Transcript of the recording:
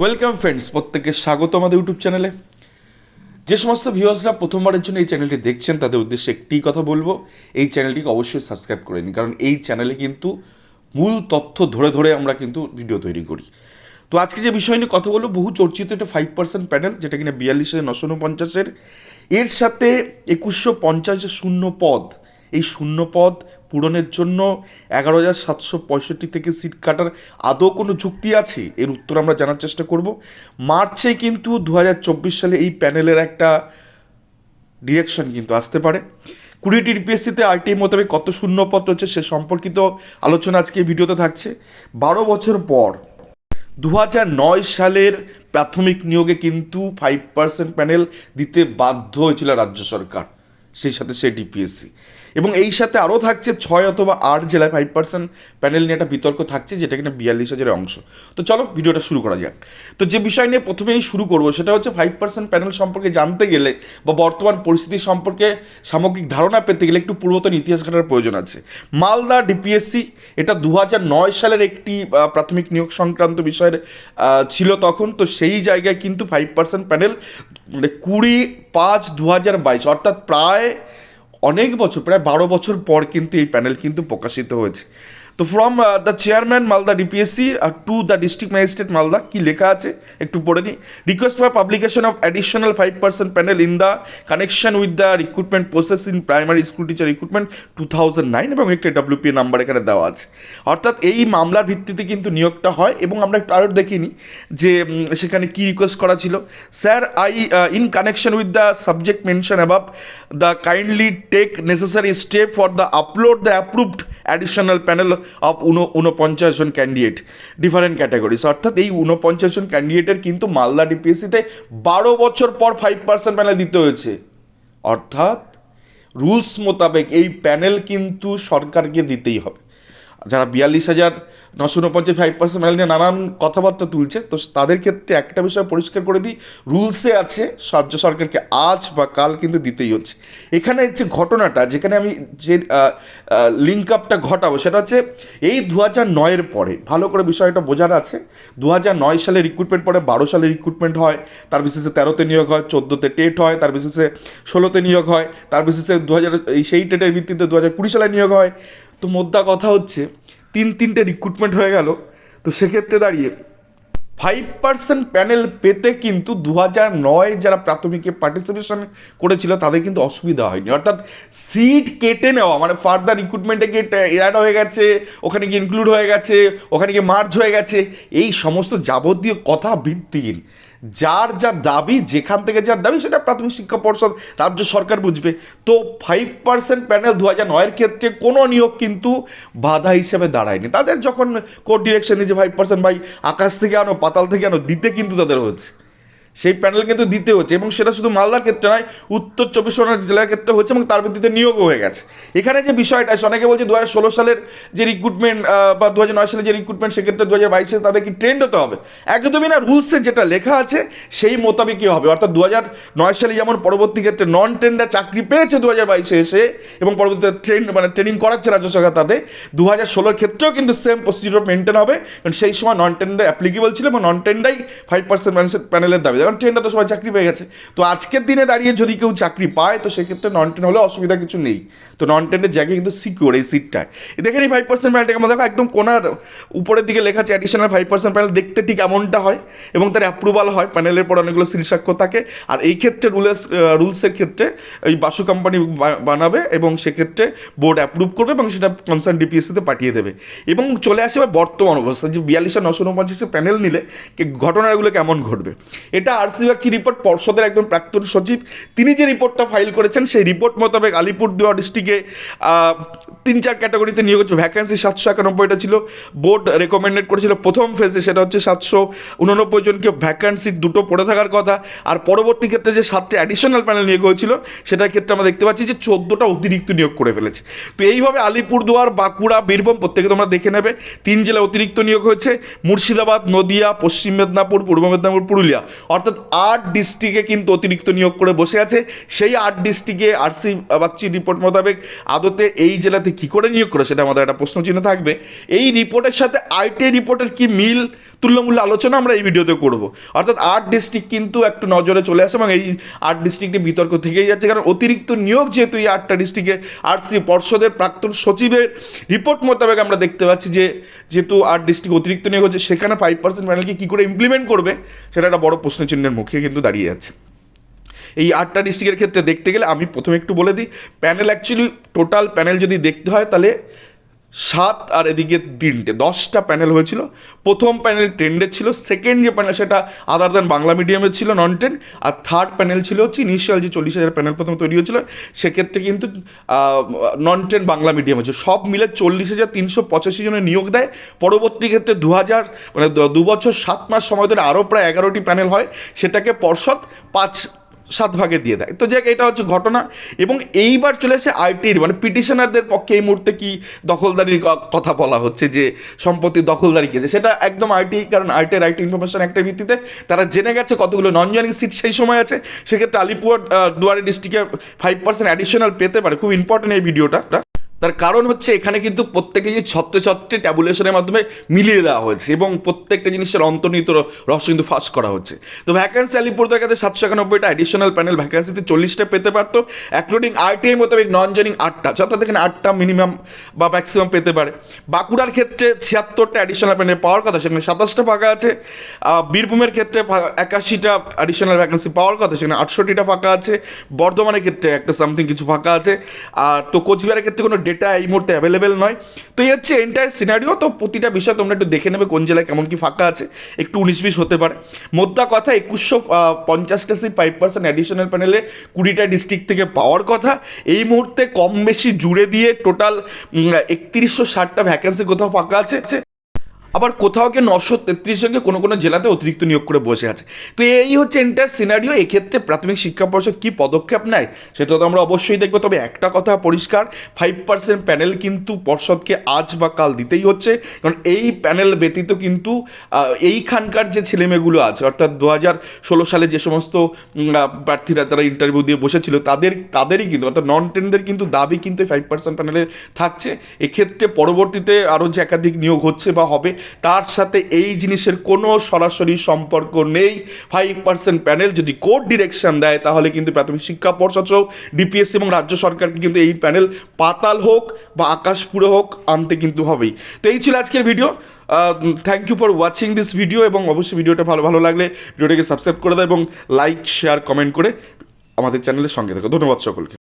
Welcome friends, প্রত্যেককে স্বাগত আমাদের ইউটিউব চ্যানেলে। যে সমস্ত ভিউয়ার্সরা প্রথমবারের জন্য এই চ্যানেলটি দেখছেন তাদের উদ্দেশ্যে একটি কথা বলবো, এই চ্যানেলটিকে অবশ্যই সাবস্ক্রাইব করে নিন, কারণ এই চ্যানেলে কিন্তু মূল তথ্য ধরে ধরে আমরা কিন্তু ভিডিও তৈরি করি। তো আজকে যে বিষয় নিয়ে কথা বলবো, বহু চর্চিত একটা 5% প্যানেল, যেটা কিনা 42,949-এর, এর সাথে 2150 শূন্য পদ, এই শূন্য পদ পূরণের জন্য 11,765 থেকে সিট কাটার আদৌ কোনো যুক্তি আছে? এর উত্তর আমরা জানার চেষ্টা করব। মার্চে কিন্তু 2024 সালে এই প্যানেলের একটা ডিরেকশন কিন্তু আসতে পারে। 20টি ডিপিএসসিতে আরটিআই মোতাবেক কত শূন্য পদ রয়েছে সে সম্পর্কিত আলোচনা আজকে এই ভিডিওতে থাকছে। 12 বছর পর 2009 সালের প্রাথমিক নিয়োগে কিন্তু 5% প্যানেল দিতে বাধ্য হয়েছিল রাজ্য সরকার, সেই সাথে সেই ডিপিএসসি, এবং এই সাথে আরও থাকছে 6 অথবা 8 জেলায় 5% প্যানেল নিয়ে একটা বিতর্ক থাকছে, যেটা কিনা 42,000-এর অংশ। তো চলো ভিডিওটা শুরু করা যাক। তো যে বিষয় নিয়ে প্রথমেই শুরু করবো সেটা হচ্ছে 5% প্যানেল সম্পর্কে জানতে গেলে বা বর্তমান পরিস্থিতি সম্পর্কে সামগ্রিক ধারণা পেতে গেলে একটু পূর্বতন ইতিহাস ঘাটার প্রয়োজন আছে। মালদা ডিপিএসসি, এটা 2009 সালের একটি প্রাথমিক নিয়োগ সংক্রান্ত বিষয়ের ছিল তখন। তো সেই জায়গায় কিন্তু 5% প্যানেল 20/5/2022, অর্থাৎ প্রায় অনেক বছর, প্রায় 12 বছর পর কিন্তু এই প্যানেল কিন্তু প্রকাশিত হয়েছে। তো from the chairman Malda DPSC to the district magistrate Malda, কি লেখা আছে একটু পড়ে নিই। Request for publication of additional 5% panel in the connection with the recruitment process in primary school teacher recruitment 2009, এবং একটা ডাব্লিউপি নাম্বার এখানে দেওয়া আছে। অর্থাৎ এই মামলার ভিত্তিতে কিন্তু নিয়োগটা হয়। এবং আমরা একটু আরও দেখিনি যে সেখানে কি রিকোয়েস্ট করা ছিল। Sir, in connection with the subject mention above the kindly take necessary step for the upload the approved additional panel of 49 জন ক্যান্ডিডেট ডিফারেন্ট ক্যাটাগরিজ। অর্থাৎ এই 49 জন ক্যান্ডিডেটের কিন্তু মালদা ডিপিএসসিতে 12 বছর পর 5% প্যানেল দিতে হয়েছে। অর্থাৎ রুলস মোতাবেক এই প্যানেল কিন্তু সরকারকে দিতেই হবে। যারা 42,949 5% প্যানেল নিয়ে নানান কথাবার্তা তুলছে, তো তাদের ক্ষেত্রে একটা বিষয় পরিষ্কার করে দিই, রুলসে আছে রাজ্য সরকারকে আজ বা কাল কিন্তু দিতেই হচ্ছে। এখানে যে ঘটনাটা, যেখানে আমি যে লিঙ্ক আপটা ঘটাবো সেটা হচ্ছে এই 2009-এর পরে, ভালো করে বিষয়টা বোঝার আছে। 2009 সালে রিক্রুটমেন্ট পরে 12 সালে রিক্রুটমেন্ট হয়, তার বিশেষে 13তে নিয়োগ হয়, 14তে টেট হয়, তার বিশেষে 16তে নিয়োগ হয়, তার বিশেষে সেই টেটের ভিত্তিতে 2020 সালে নিয়োগ হয়। তো মোদ্দা কথা হচ্ছে তিনটে রিক্রুটমেন্ট হয়ে গেল। তো সেক্ষেত্রে দাঁড়িয়ে 5% প্যানেল পেতে কিন্তু 2009 যারা প্রাথমিকে পার্টিসিপেশন করেছিল তাদের কিন্তু অসুবিধা হয়নি। অর্থাৎ সিট কেটে নেওয়া মানে ফার্দার রিক্রুটমেন্টে গিয়ে অ্যাড হয়ে গেছে, ওখানে গিয়ে ইনক্লুড হয়ে গেছে, ওখানে গিয়ে মার্জ হয়ে গেছে, এই সমস্ত যাবতীয় কথা ভিত্তিহীন। যার যা দাবি, যেখান থেকে যার দাবি, সেটা প্রাথমিক শিক্ষা পর্ষদ, রাজ্য সরকার বুঝবে। তো 5% প্যানেল 2009-এর ক্ষেত্রে কোনো নিয়োগ কিন্তু বাধা হিসেবে দাঁড়ায়নি। তাদের যখন কোর্ট ডিরেকশন নিয়ে যে 5% ভাই আকাশ থেকে আনো, পাতাল থেকে আনো, দিতে কিন্তু তাদের হচ্ছে, সেই প্যানেল কিন্তু দিতে হচ্ছে। এবং সেটা শুধু মালদার ক্ষেত্রে নয়, উত্তর 24 পরগনা জেলার ক্ষেত্রে হচ্ছে, এবং তার ভিত্তিতে নিয়োগও হয়ে গেছে। এখানে যে বিষয়টা, অনেকে বলছে 2016 সালের যে রিক্রুটমেন্ট বা 2009 সালের যে রিক্রুটমেন্ট, সেক্ষেত্রে 2022-এ তাদেরকে ট্রেন্ড হতে হবে। একদমই না, রুলসে যেটা লেখা আছে সেই মোতাবেকই হবে। অর্থাৎ 2009 সালে যেমন পরবর্তী ক্ষেত্রে নন ট্রেন্ডার চাকরি পেয়েছে 2022-এ এসে, এবং পরবর্তীতে ট্রেনিং করাচ্ছে রাজ্য সরকার তাদের, 2016-এর ক্ষেত্রেও কিন্তু সেম প্রসিডিউর মেনটেন হবে, কারণ সেই সময় নন টেন্ডার অ্যাপ্লিকেবল ছিল এবং নন টেন্ডাই 5% প্যানেলের দাবি, কারণ ট্রেনটা তো সবাই চাকরি পেয়ে গেছে। তো আজকের দিনে দাঁড়িয়ে যদি কেউ চাকরি পায়, তো সেক্ষেত্রে নন টেন হলে অসুবিধা কিছু নেই। তো নন টেনের জায়গায় কিন্তু সিকিউর এই সিটটায়। দেখেন এই 5% প্যানেলটাকে আমরা দেখো, একদম কোনার উপরের দিকে লেখা আছে অ্যাডিশনাল 5% প্যানেল, দেখতে ঠিক এমনটা হয়, এবং তার অ্যাপ্রুভাল হয়, প্যানেলের পর অনেকগুলো সিল স্বাক্ষর থাকে। আর এই ক্ষেত্রে রুলসের ক্ষেত্রে এই বাসু কোম্পানি বানাবে, এবং সেক্ষেত্রে বোর্ড অ্যাপ্রুভ করবে, এবং সেটা কনসার্ন ডিপিএসসিতে পাঠিয়ে দেবে। এবং চলে আসে বর্তমান অবস্থা, যে 42,949 প্যানেল নিলে ঘটনাগুলো কেমন ঘটবে। এটা আরসি বাগচি রিপোর্ট, পর্ষদের একদম প্রাক্তন সচিব তিনি যে রিপোর্টটা ফাইল করেছেন, সেই রিপোর্ট মোতাবেক আলিপুরদুয়ার ডিস্ট্রিক্টে 3-4 ক্যাটাগরিতে নিয়োগ হচ্ছে। ভ্যাকেন্সি 791টা ছিল, বোর্ড রেকমেন্ডেড করেছিল প্রথম ফেজে, সেটা হচ্ছে 789 জনকে ভ্যাকেন্সি 2টো পড়ে থাকার কথা। আর পরবর্তী ক্ষেত্রে যে 7টে অ্যাডিশনাল প্যানেল নিয়োগ হয়েছিল, সেটার ক্ষেত্রে আমরা দেখতে পাচ্ছি যে 14টা অতিরিক্ত নিয়োগ করে ফেলেছে। তো এইভাবে আলিপুরদুয়ার, বাঁকুড়া, বীরভূম প্রত্যেকে তোমরা দেখে নেবে, 3 জেলায় অতিরিক্ত নিয়োগ হয়েছে। মুর্শিদাবাদ, নদিয়া, পশ্চিম মেদিনীপুর, পূর্ব মেদিনীপুর, পুরুলিয়া, অর্থাৎ অর্থাৎ 8 ডিস্ট্রিক্টে কিন্তু অতিরিক্ত নিয়োগ করে বসে আছে। সেই 8 ডিস্ট্রিক্টে আরসি বাগচির রিপোর্ট মোতাবেক আদতে এই জেলাতে কী করে নিয়োগ করে সেটা আমাদের একটা প্রশ্নচিহ্ন থাকবে। এই রিপোর্টের সাথে আইটিআই রিপোর্টের কি মিল, তুল্যমূল্য আলোচনা আমরা এই ভিডিওতে করব। অর্থাৎ 8 ডিস্ট্রিক্ট কিন্তু একটু নজরে চলে আসে এবং এই 8 ডিস্ট্রিক্টে বিতর্ক থেকেই যাচ্ছে, কারণ অতিরিক্ত নিয়োগ যেহেতু এই 8টা ডিস্ট্রিক্টে আরসি পর্ষদের প্রাক্তন সচিবের রিপোর্ট মোতাবেক আমরা দেখতে পাচ্ছি যে যেহেতু 8 ডিস্ট্রিক্ট অতিরিক্ত নিয়োগ হচ্ছে, সেখানে 5% প্যানেলকে কী করে ইমপ্লিমেন্ট করবে সেটা একটা বড় প্রশ্নচিহ্নের মুখে কিন্তু দাঁড়িয়ে আছে। এই 8টা ডিস্ট্রিক্টের ক্ষেত্রে দেখতে গেলে আমি প্রথমে একটু বলে দিই, প্যানেল অ্যাকচুয়ালি টোটাল প্যানেল যদি দেখতে হয় তাহলে 7 আর এদিকে 3টে 10টা প্যানেল হয়েছিল। প্রথম প্যানেল টেন্ডের ছিল, সেকেন্ড যে প্যানেল সেটা আদার দ্যান বাংলা মিডিয়ামের ছিল নন টেন, আর থার্ড প্যানেল ছিল হচ্ছে ইনিশিয়াল যে 40,000 প্যানেল প্রথম তৈরি হয়েছিল সেক্ষেত্রে কিন্তু নন টেন বাংলা মিডিয়াম হচ্ছে। সব মিলে 40,385 জনের নিয়োগ দেয়। পরবর্তী ক্ষেত্রে 2 বছর 7 মাস সময় ধরে আরও প্রায় 11টি প্যানেল হয়, সেটাকে পর্ষদ 5-7 ভাগে দিয়ে দেয়। তো যাক, এটা হচ্ছে ঘটনা। এবং এইবার চলে আসে আইটির মানে পিটিশনারদের পক্ষে এই মুহূর্তে কি দখলদারির কথা বলা হচ্ছে, যে সম্পত্তি দখলদারি কেছে, সেটা একদম আইটি, কারণ আইটি রাইট ইনফরমেশন অ্যাক্টের ভিত্তিতে তারা জেনে গেছে কতগুলো নন জয়েনিং সিট সেই সময় আছে। সেক্ষেত্রে আলিপুর দুয়ারে ডিস্ট্রিক্টে 5% অ্যাডিশনাল পেতে পারে। খুব ইম্পর্টেন্ট এই ভিডিওটা। তার কারণ হচ্ছে এখানে কিন্তু প্রত্যেকটা জিনিস ছত্রে ছত্রে ট্যাবুলেশনের মাধ্যমে মিলিয়ে দেওয়া হয়েছে এবং প্রত্যেকটা জিনিসের অন্তর্নিহিত রহস্য কিন্তু ফাঁস করা হচ্ছে। তো ভ্যাকেন্সি আলিপুরদার কাছে 791টা অ্যাডিশনাল প্যানেল ভ্যাকেন্সিতে 40টা পেতে পারতো, অ্যাকর্ডিং আইটিআই মোতাবেক নন জয়েনিং 8টা, অর্থাৎ এখানে 8টা মিনিমাম বা ম্যাক্সিমাম পেতে পারে। বাঁকুড়ার ক্ষেত্রে 76টা অ্যাডিশনাল প্যানেল পাওয়ার কথা, সেখানে 27টা ফাঁকা আছে। বীরভূমের ক্ষেত্রে 81টা অ্যাডিশনাল ভ্যাকেন্সি পাওয়ার কথা, সেখানে 68টা ফাঁকা আছে। বর্ধমানের ক্ষেত্রে একটা সামথিং কিছু ফাঁকা আছে। আর তো কোচবিহারের ক্ষেত্রে কোনো ডেটা এই মুহূর্তে অ্যাভেলেবেল নয়। তো এই হচ্ছে এন্টায়ার সিনারিও। তো প্রতিটা বিষয় তোমরা একটু দেখে নেবে কোন জেলায় কেমন কি ফাঁকা আছে, একটু 19-20 হতে পারে। মোদ্দা কথা 2150টা সিট 5% অ্যাডিশনাল প্যানেলে 20টা ডিস্ট্রিক্ট থেকে পাওয়ার কথা। এই মুহূর্তে কম বেশি জুড়ে দিয়ে টোটাল 3160টা ভ্যাকেন্সি কোথাও ফাঁকা আছে, আবার কোথাও গিয়ে 933 জনকে কোনো কোনো জেলাতে অতিরিক্ত নিয়োগ করে বসে আছে। তো এই হচ্ছে এন্টায়ার সিনারিও। এক্ষেত্রে প্রাথমিক শিক্ষা পর্ষদ কী পদক্ষেপ নেয় সেটা তো আমরা অবশ্যই দেখবো। তবে একটা কথা পরিষ্কার, 5% প্যানেল কিন্তু পর্ষদকে আজ বা কাল দিতেই হচ্ছে, কারণ এই প্যানেল ব্যতীত কিন্তু এইখানকার যে ছেলেমেয়েগুলো আছে, অর্থাৎ 2016 সালে যে সমস্ত প্রার্থীরা তারা ইন্টারভিউ দিয়ে বসেছিল তাদেরই কিন্তু, অর্থাৎ নন টেনদের কিন্তু দাবি কিন্তু 5% প্যানেলে থাকছে। এক্ষেত্রে পরবর্তীতে আরও যে একাধিক নিয়োগ হচ্ছে বা হবে, তার সাথে এই জিনিসের কোনো সরাসরি সম্পর্ক নেই। 5% প্যানেল যদি কোর্ট ডিরেকশন দেয় তাহলে কিন্তু প্রাথমিক শিক্ষা পর্ষদ সহ ডিপিএসসি এবং রাজ্য সরকারকে কিন্তু এই প্যানেল পাতাল হোক বা আকাশপুরে হোক আনতে কিন্তু হবেই। তো এই ছিল আজকের video. Thank you for watching this video, এবং অবশ্যই ভিডিওটা ভালো লাগলে ভিডিওটাকে সাবস্ক্রাইব করে দাও এবং লাইক শেয়ার কমেন্ট করে আমাদের চ্যানেলের সঙ্গে থাকো। ধন্যবাদ সকলকে।